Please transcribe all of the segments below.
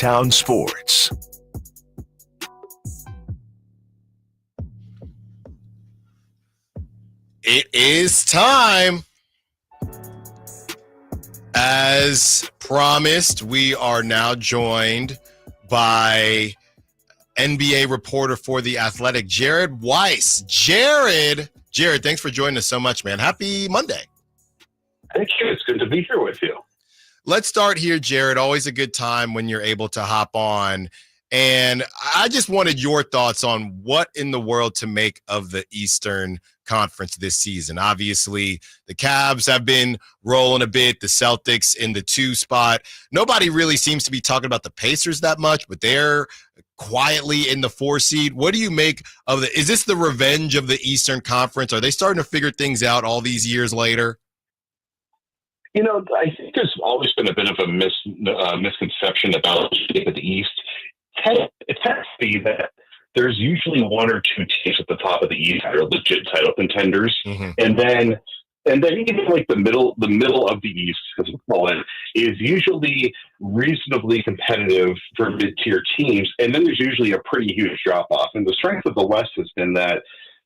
Sactown Sports. It is time. As promised, we are now joined by NBA reporter for The Athletic, Jared Weiss. Jared, thanks for joining us so much, man. Happy Monday. Thank you. It's good to be here with you. Let's start here, Jared. Always a good time when you're able to hop on. And I just wanted your thoughts on what in the world to make of the Eastern Conference this season. Obviously, the Cavs have been rolling a bit, the Celtics in the 2 spot. Nobody really seems to be talking about the Pacers that much, but they're quietly in the 4 seed. What do you make of is this the revenge of the Eastern Conference? Are they starting to figure things out all these years later? You know, I think there's always been a bit of a misconception about the shape of the East. It tends to be that there's usually 1 or 2 teams at the top of the East that are legit title contenders, and then even like the middle of the East, as we call it, is usually reasonably competitive for mid-tier teams, and then there's usually a pretty huge drop-off. And the strength of the West has been that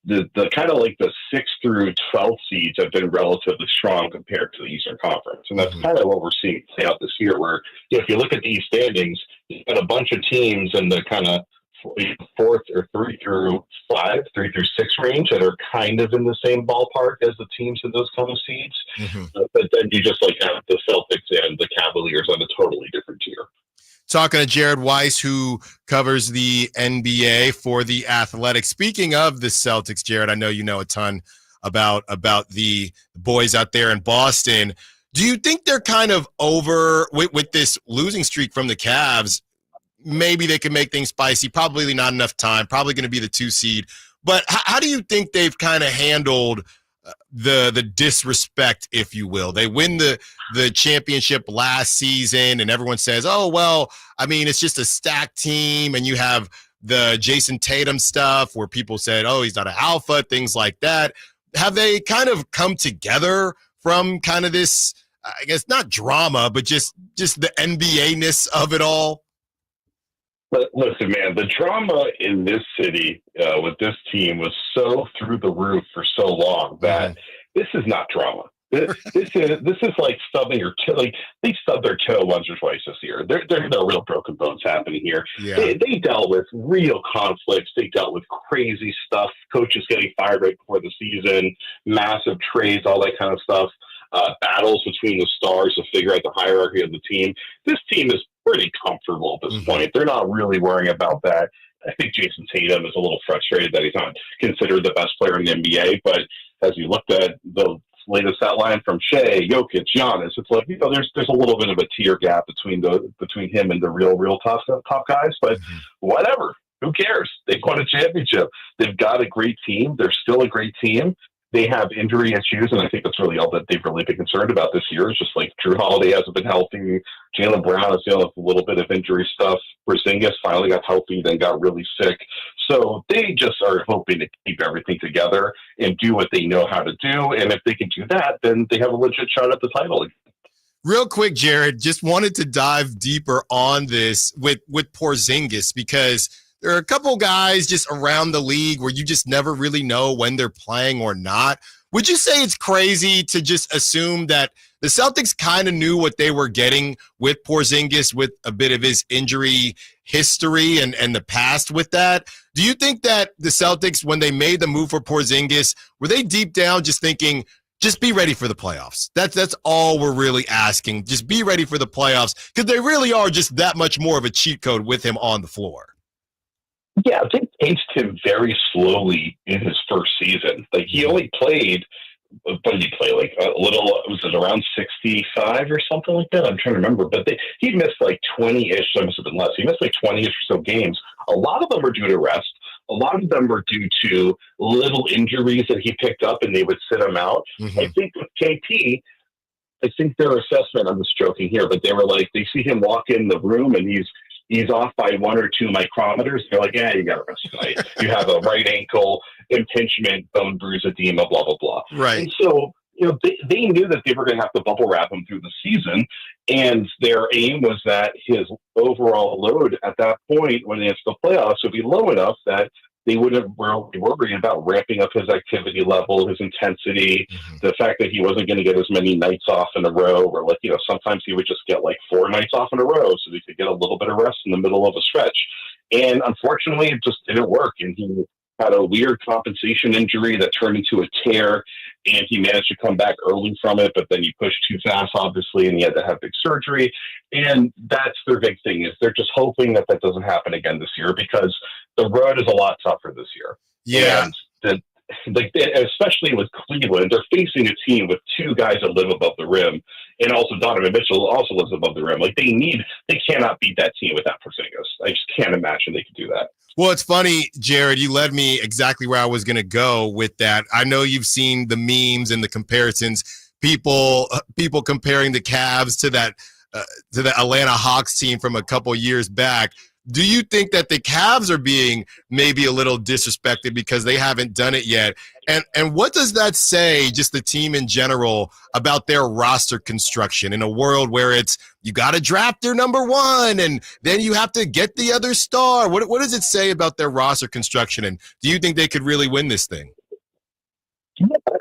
the kind of like the 6 through 12 seeds have been relatively strong compared to the Eastern Conference. And that's kind of what we're seeing play out this year, where if you look at the East standings, you've got a bunch of teams in the kind of 4th or 3 through 6 range that are kind of in the same ballpark as the teams in those kind of seeds. But then you just like have the Celtics and the Cavaliers on a totally different tier. Talking to Jared Weiss, who covers the NBA for The Athletic. Speaking of the Celtics, Jared, I know you know a ton about the boys out there in Boston. Do you think they're kind of over with this losing streak from the Cavs? Maybe they can make things spicy. Probably not enough time. Probably going to be the 2 seed. But how do you think they've kind of handled the disrespect, if you will? They win the championship last season, and everyone says, oh, well, I mean, it's just a stacked team, and you have the Jason Tatum stuff where people said, oh, he's not an alpha, things like that. Have they kind of come together from kind of this, I guess, not drama, but just the NBA-ness of it all? But listen, man, the drama in this city with this team was so through the roof for so long that this is not drama. This is like stubbing your toe. Like they stubbed their toe once or twice this year. There are no real broken bones happening here. Yeah. They dealt with real conflicts. They dealt with crazy stuff. Coaches getting fired right before the season, massive trades, all that kind of stuff. Battles between the stars to figure out the hierarchy of the team. This team is pretty comfortable at this point. They're not really worrying about that. I think Jason Tatum is a little frustrated that he's not considered the best player in the NBA. But as you looked at the latest stat line from Shea, Jokic, Giannis, it's like, you know, there's a little bit of a tier gap between him and the real top guys. But whatever, who cares? They won a championship. They've got a great team. They're still a great team. They have injury issues, and I think that's really all that they've really been concerned about this year. Is just like Drew Holiday hasn't been healthy. Jaylen Brown is dealing with a little bit of injury stuff. Porzingis finally got healthy, then got really sick. So they just are hoping to keep everything together and do what they know how to do. And if they can do that, then they have a legit shot at the title. Real quick, Jared, just wanted to dive deeper on this with Porzingis, because there are a couple guys just around the league where you just never really know when they're playing or not. Would you say it's crazy to just assume that the Celtics kind of knew what they were getting with Porzingis, with a bit of his injury history and the past with that? Do you think that the Celtics, when they made the move for Porzingis, were they deep down just thinking, just be ready for the playoffs? That's all we're really asking. Just be ready for the playoffs, because they really are just that much more of a cheat code with him on the floor. Yeah, they paced him very slowly in his first season. Like he only played, what did he play? Like a little, was it around 65 or something like that? I'm trying to remember. But he missed like 20-ish, so it must have been less. He missed like 20-ish or so games. A lot of them are due to rest. A lot of them were due to little injuries that he picked up, and they would sit him out. I think with KP, I think their assessment, I'm just joking here, but they were like, they see him walk in the room and he's off by 1 or 2 micrometers. They're like, yeah, you got to rest tonight. You have a right ankle impingement, bone bruise edema, blah, blah, blah. Right. And so they knew that they were going to have to bubble wrap him through the season, and their aim was that his overall load at that point when it's the playoffs would be low enough that they wouldn't be worried about ramping up his activity level, his intensity, the fact that he wasn't going to get as many nights off in a row, or sometimes he would just get like 4 nights off in a row so he could get a little bit of rest in the middle of a stretch. And unfortunately, it just didn't work. And he had a weird compensation injury that turned into a tear, and he managed to come back early from it, but then he pushed too fast, obviously, and he had to have big surgery. And that's their big thing, is they're just hoping that doesn't happen again this year, because the road is a lot tougher this year. Yeah. And especially with Cleveland, they're facing a team with 2 guys that live above the rim, and also Donovan Mitchell also lives above the rim. Like, they cannot beat that team without Porzingis. I just can't imagine they could do that. Well, it's funny, Jared, you led me exactly where I was going to go with that. I know you've seen the memes and the comparisons, people comparing the Cavs to the Atlanta Hawks team from a couple years back. Do you think that the Cavs are being maybe a little disrespected because they haven't done it yet? And what does that say, just the team in general, about their roster construction in a world where it's you got to draft your number 1 and then you have to get the other star? What does it say about their roster construction? And do you think they could really win this thing?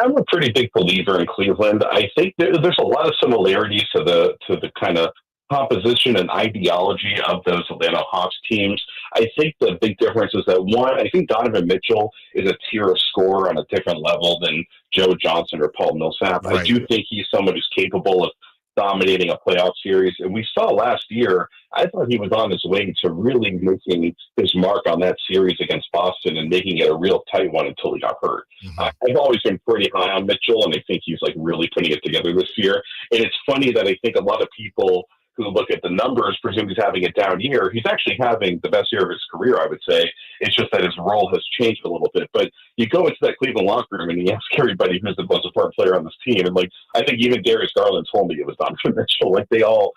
I'm a pretty big believer in Cleveland. I think there's a lot of similarities to the kind of composition and ideology of those Atlanta Hawks teams. I think the big difference is that, one, I think Donovan Mitchell is a tier of scorer on a different level than Joe Johnson or Paul Millsap. Right. I do think he's someone who's capable of dominating a playoff series. And we saw last year, I thought he was on his way to really making his mark on that series against Boston and making it a real tight one until he got hurt. I've always been pretty high on Mitchell, and I think he's like really putting it together this year. And it's funny that I think a lot of people who look at the numbers presume he's having a down year. He's actually having the best year of his career, I would say. It's just that his role has changed a little bit. But you go into that Cleveland locker room and you ask everybody who's the most important player on this team. And I think even Darius Garland told me it was Donovan Mitchell. They all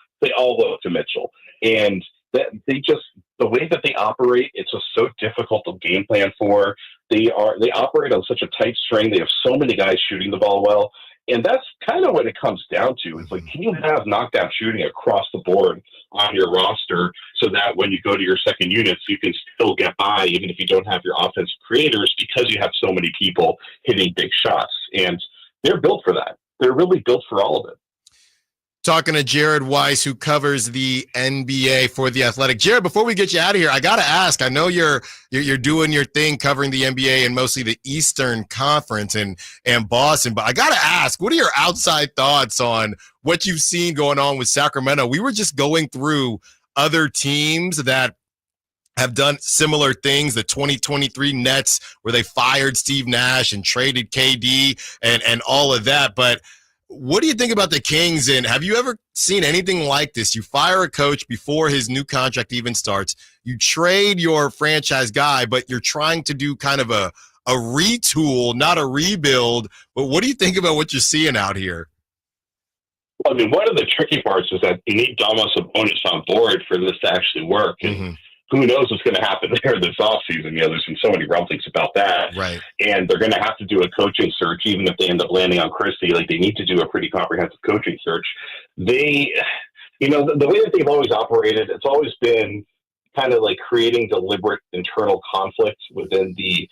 look to Mitchell. And that the way that they operate, it's just so difficult to game plan for. They operate on such a tight string. They have so many guys shooting the ball well. And that's kind of what it comes down to. It's like, can you have knockdown shooting across the board on your roster so that when you go to your second units, you can still get by, even if you don't have your offensive creators, because you have so many people hitting big shots. And they're built for that. They're really built for all of it. Talking to Jared Weiss, who covers the NBA for The Athletic. Jared, before we get you out of here, I got to ask, I know you're doing your thing covering the NBA and mostly the Eastern Conference and Boston, but I got to ask, what are your outside thoughts on what you've seen going on with Sacramento? We were just going through other teams that have done similar things, the 2023 Nets, where they fired Steve Nash and traded KD and all of that, but what do you think about the Kings, and have you ever seen anything like this? You fire a coach before his new contract even starts. You trade your franchise guy, but you're trying to do kind of a retool, not a rebuild. But what do you think about what you're seeing out here? Well, I mean, one of the tricky parts is that you need Domantas Sabonis on board for this to actually work. And who knows what's going to happen there this offseason? There's been so many rumblings about that. Right. And they're going to have to do a coaching search, even if they end up landing on Christie. They need to do a pretty comprehensive coaching search. The way that they've always operated, it's always been kind of like creating deliberate internal conflict within the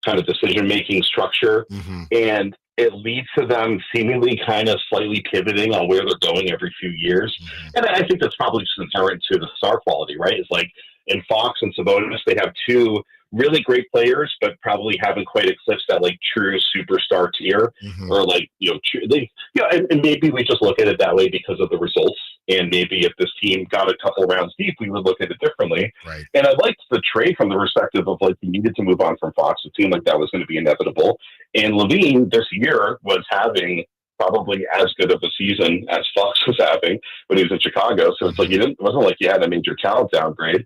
kind of decision-making structure. And it leads to them seemingly kind of slightly pivoting on where they're going every few years. And I think that's probably just inherent to the star quality, right? It's like, in Fox and Sabonis, they have 2 really great players, but probably haven't quite eclipsed that true superstar tier, or and maybe we just look at it that way because of the results. And maybe if this team got a couple rounds deep, we would look at it differently. Right. And I liked the trade from the perspective of you needed to move on from Fox. It seemed like that was going to be inevitable. And Levine this year was having probably as good of a season as Fox was having when he was in Chicago. So it's it wasn't like you had a major talent downgrade.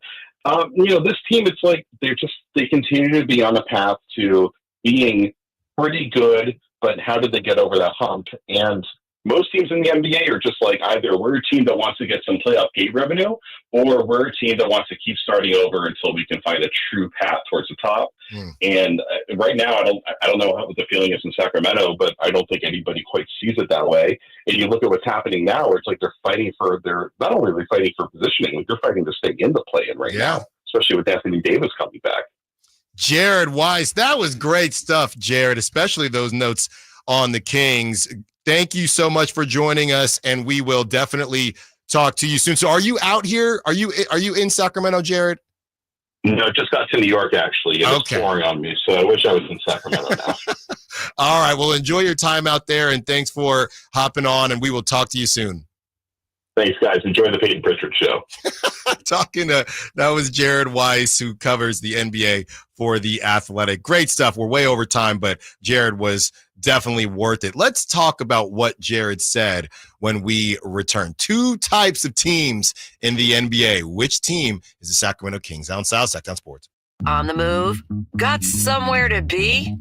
This team, it's like they continue to be on a path to being pretty good, but how did they get over that hump? And most teams in the NBA are just like either we're a team that wants to get some playoff gate revenue, or we're a team that wants to keep starting over until we can find a true path towards the top. And right now, I don't know what the feeling is in Sacramento, but I don't think anybody quite sees it that way. And you look at what's happening now, where it's like they're not only are they fighting for positioning, like they're fighting to stay in the play-in right now, especially with Anthony Davis coming back. Jared Weiss, that was great stuff, Jared, especially those notes on the Kings. Thank you so much for joining us, and we will definitely talk to you soon. So are you out here? Are you in Sacramento, Jared? No, just got to New York, actually. It's pouring on me, so I wish I was in Sacramento now. All right, well, enjoy your time out there, and thanks for hopping on, and we will talk to you soon. Thanks, guys. Enjoy the Peyton Pritchard Show. That was Jared Weiss, who covers the NBA for The Athletic. Great stuff. We're way over time, but Jared was definitely worth it. Let's talk about what Jared said when we return. 2 types of teams in the NBA. Which team is the Sacramento Kings? Allen Stiles, Sactown Sports. On the move? Got somewhere to be?